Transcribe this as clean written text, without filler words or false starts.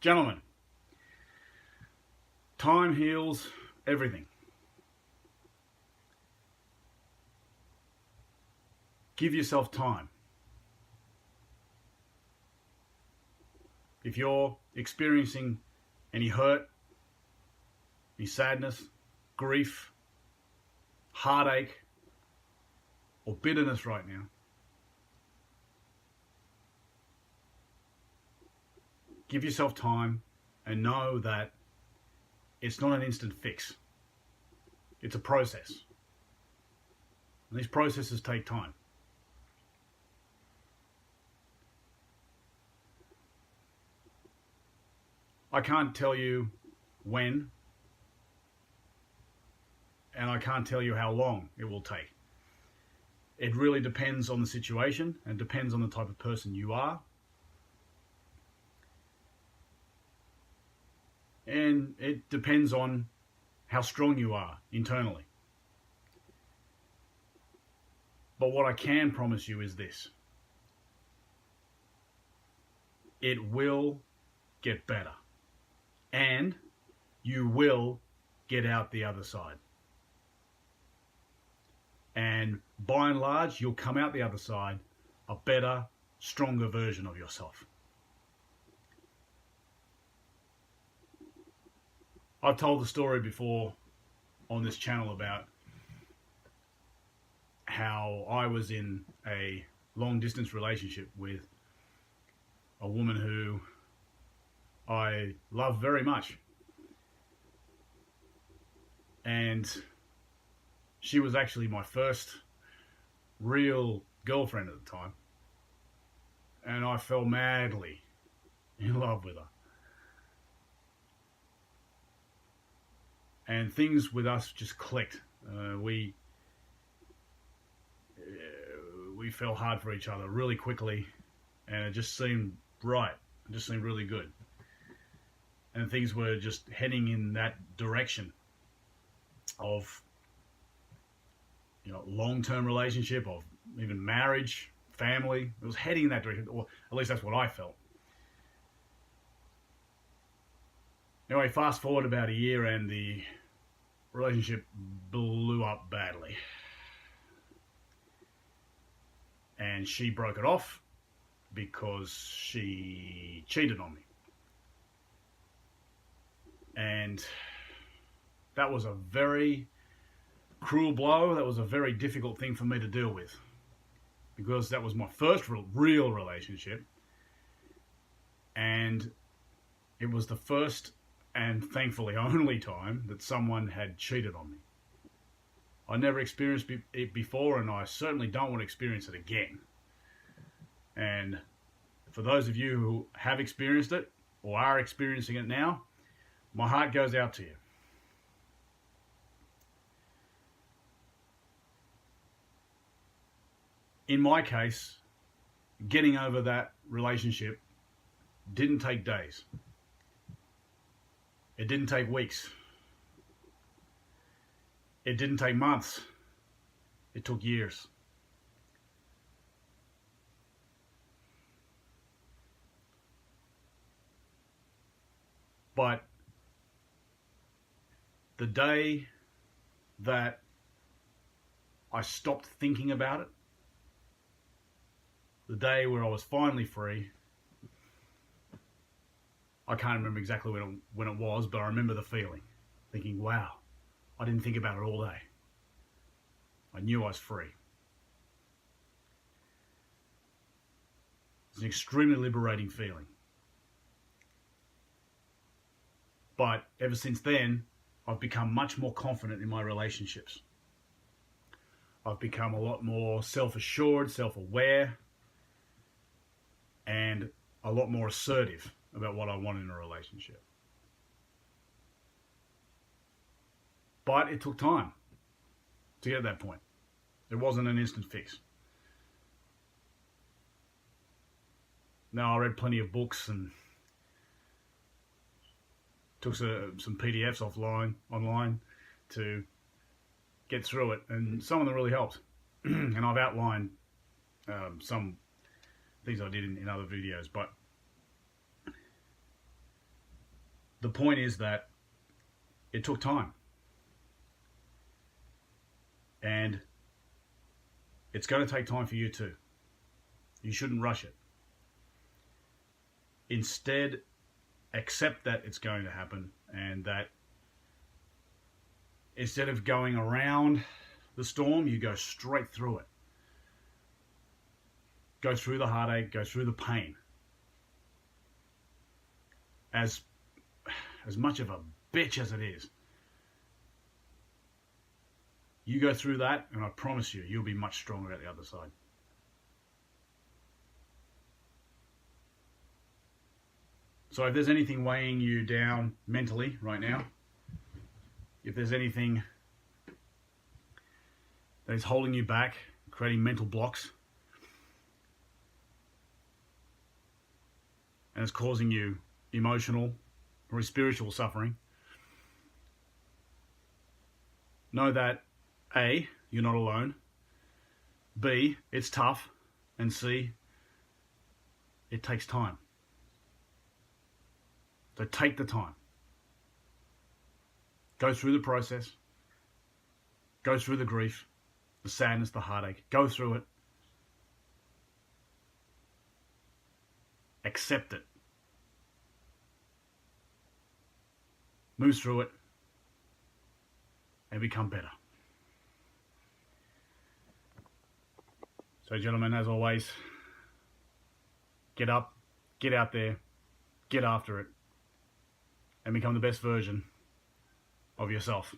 Gentlemen, time heals everything. Give yourself time. If you're experiencing any hurt, any sadness, grief, heartache, or bitterness right now, give yourself time and know that it's not an instant fix. It's a process. And these processes take time. I can't tell you when, and I can't tell you how long it will take. It really depends on the situation and depends on the type of person you are. And it depends on how strong you are internally. But what I can promise you is this: it will get better. And you will get out the other side. And by and large, you'll come out the other side a better, stronger version of yourself. I've told the story before on this channel about how I was in a long distance relationship with a woman who I love very much. And she was actually my first real girlfriend at the time. And I fell madly in love with her. And things with us just clicked. We fell hard for each other really quickly, and it just seemed right. It just seemed really good. And things were just heading in that direction of, long-term relationship, of even marriage, family. It was heading in that direction, or at least that's what I felt. Anyway, fast forward about a year and the relationship blew up badly. And she broke it off because she cheated on me. And that was a very cruel blow. That was a very difficult thing for me to deal with, because that was my first real relationship, and it was the first and thankfully only time that someone had cheated on me. I never experienced it before, and I certainly don't want to experience it again. And for those of you who have experienced it or are experiencing it now, my heart goes out to you. In my case, getting over that relationship didn't take days. It didn't take weeks. It didn't take months. It took years. But the day that I stopped thinking about it, the day where I was finally free, I can't remember exactly when it was, but I remember the feeling, thinking, wow, I didn't think about it all day. I knew I was free. It's an extremely liberating feeling. But ever since then, I've become much more confident in my relationships. I've become a lot more self-assured, self-aware, and a lot more assertive about what I want in a relationship. But it took time to get to that point. It wasn't an instant fix. Now, I read plenty of books and took some PDFs online to get through it, and some of them really helped. And I've outlined some things I did in other videos, but the point is that it took time. And it's going to take time for you too. You shouldn't rush it. Instead, accept that it's going to happen, and that instead of going around the storm, you go straight through it. Go through the heartache, go through the pain. As much of a bitch as it is, you go through that, and I promise you, you'll be much stronger at the other side. So if there's anything weighing you down mentally right now, if there's anything that is holding you back, creating mental blocks, and it's causing you emotional or spiritual suffering, know that A, you're not alone, B, it's tough, and C, it takes time. So take the time. Go through the process. Go through the grief, the sadness, the heartache. Go through it. Accept it. Move through it and become better. So, gentlemen, as always, get up, get out there, get after it, and become the best version of yourself.